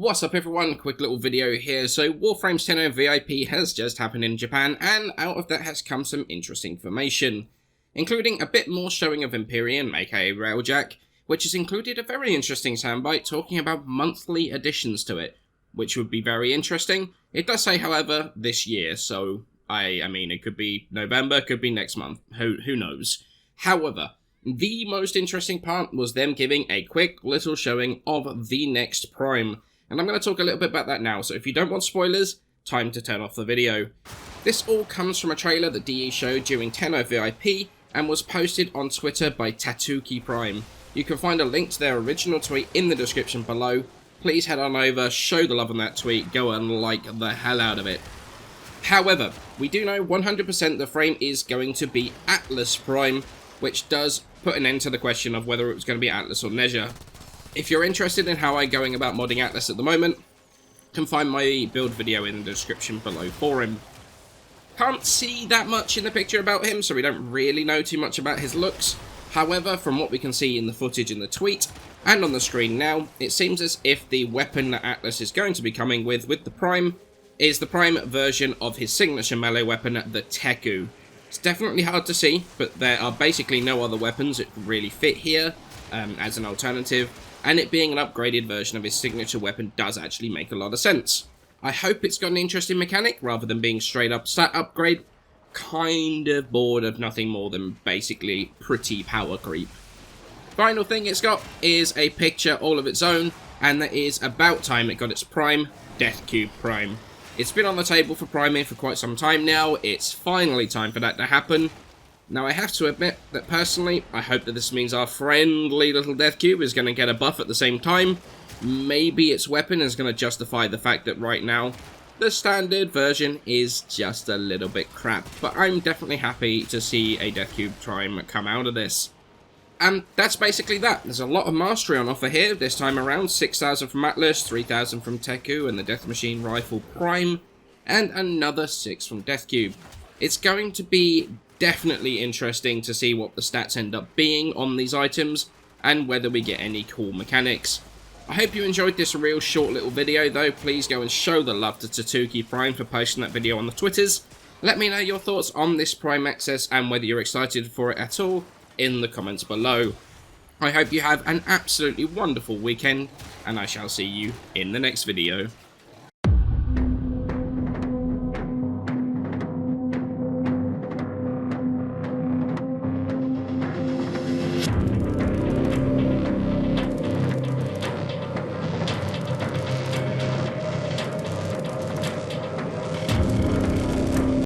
What's up everyone, quick little video here. So Warframe's Tennovip has just happened in Japan, and out of that has come some interesting information, including a bit more showing of Empyrean, aka Railjack, which has included a very interesting soundbite talking about monthly additions to it, which would be very interesting. It does say, however, this year, so I mean, it could be November, could be next month, who knows. However, the most interesting part was them giving a quick little showing of the next Prime. And I'm going to talk a little bit about that now, so if you don't want spoilers, time to turn off the video. This all comes from a trailer that DE showed during Tennovip and was posted on Twitter by Tatooki Prime. You can find a link to their original tweet in the description below. Please head on over, show the love on that tweet, go and like the hell out of it. However, we do know 100% the frame is going to be Atlas Prime, which does put an end to the question of whether it was going to be Atlas or Nezha. If you're interested in how I'm going about modding Atlas at the moment, you can find my build video in the description below for him. Can't see that much in the picture about him, so we don't really know too much about his looks. However, from what we can see in the footage in the tweet, and on the screen now, it seems as if the weapon that Atlas is going to be coming with the Prime, is the Prime version of his signature melee weapon, the Teku. It's definitely hard to see, but there are basically no other weapons that really fit here as an alternative, and it being an upgraded version of his signature weapon does actually make a lot of sense. I hope it's got an interesting mechanic rather than being straight up stat upgrade. Kind of bored of nothing more than basically pretty power creep. Final thing it's got is a picture all of its own, and that is about time it got its Prime, Death Cube Prime. It's been on the table for priming for quite some time now. It's finally time for that to happen. Now I have to admit that personally, I hope that this means our friendly little Death Cube is going to get a buff at the same time. Maybe its weapon is going to justify the fact that right now, the standard version is just a little bit crap. But I'm definitely happy to see a Death Cube Prime come out of this. And that's basically that. There's a lot of mastery on offer here this time around. 6,000 from Atlas, 3,000 from Teku and the Death Machine Rifle Prime, and another 6 from Death Cube. It's going to be definitely interesting to see what the stats end up being on these items, and whether we get any cool mechanics. I hope you enjoyed this real short little video though. Please go and show the love to Tatooki Prime for posting that video on the Twitters. Let me know your thoughts on this Prime access and whether you're excited for it at all in the comments below. I hope you have an absolutely wonderful weekend, and I shall see you in the next video.